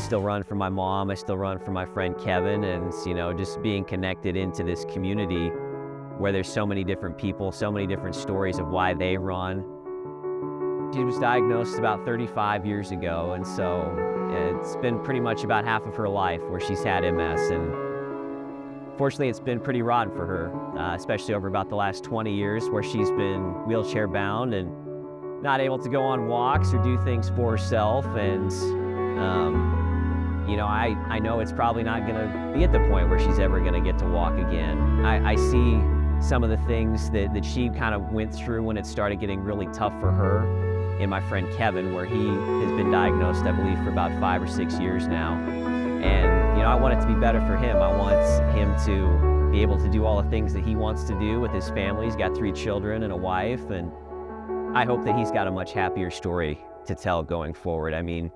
still run for my mom, I still run for my friend Kevin, and just being connected into this community where there's so many different people, so many different stories of why they run. She was diagnosed about 35 years ago, and so it's been pretty much about half of her life where she's had MS, and fortunately it's been pretty rotten for her, especially over about the last 20 years where she's been wheelchair bound and not able to go on walks or do things for herself. And I know it's probably not going to be at the point where she's ever going to get to walk again. I see some of the things that she kind of went through when it started getting really tough for her in my friend Kevin, where he has been diagnosed, I believe, for about 5 or 6 years now. And I want it to be better for him. I want him to be able to do all the things that he wants to do with his family. He's got 3 children and a wife, and I hope that he's got a much happier story to tell going forward. I mean,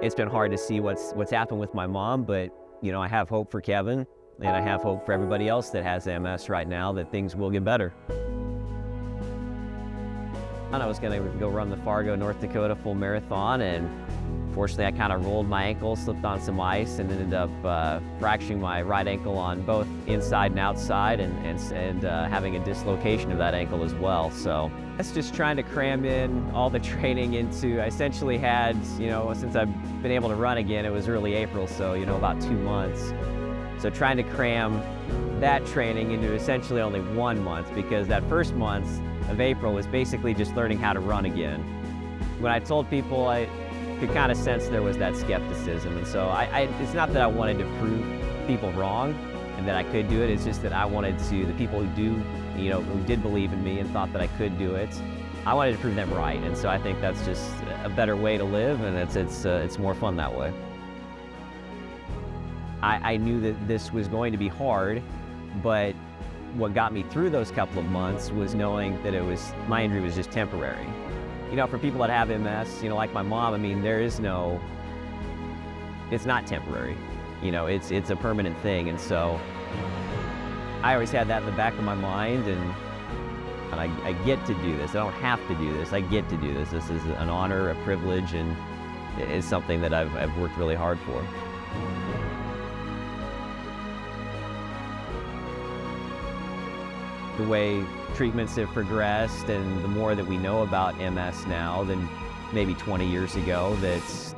it's been hard to see what's happened with my mom, but I have hope for Kevin, and I have hope for everybody else that has MS right now that things will get better. I was going to go run the Fargo, North Dakota full marathon, and fortunately I kind of rolled my ankle, slipped on some ice, and ended up fracturing my right ankle on both inside and outside, and having a dislocation of that ankle as well. So that's just trying to cram in all the training into, I essentially had, since I've been able to run again, it was early April, so about 2 months. So trying to cram that training into essentially only 1 month, because that first month of April was basically just learning how to run again. When I told people, I could kind of sense there was that skepticism, and so it's not that I wanted to prove people wrong and that I could do it. It's just that I wanted to, the people who did believe in me and thought that I could do it, I wanted to prove them right. And so I think that's just a better way to live, and it's more fun that way. I knew that this was going to be hard, but what got me through those couple of months was knowing that my injury was just temporary. For people that have MS, like my mom, I mean, it's not temporary. It's a permanent thing. And so I always had that in the back of my mind, and I get to do this. I don't have to do this. I get to do this. This is an honor, a privilege, and it's something that I've worked really hard for. The way treatments have progressed, and the more that we know about MS now than maybe 20 years ago,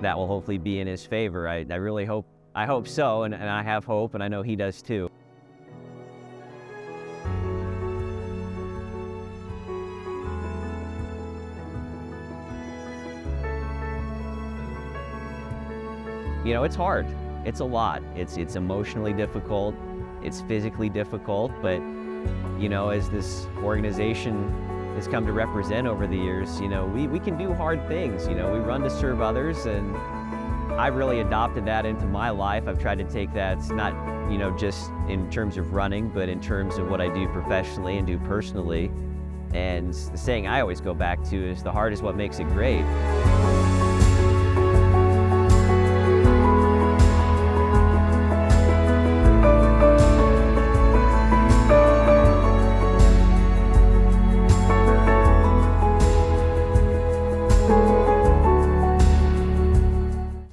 that will hopefully be in his favor. I really hope, I hope so, and I have hope, and I know he does too. It's hard. It's a lot. It's emotionally difficult. It's physically difficult, but as this organization has come to represent over the years, we can do hard things. We run to serve others, and I've really adopted that into my life. I've tried to take that, not, just in terms of running, but in terms of what I do professionally and do personally. And the saying I always go back to is, the hard is what makes it great.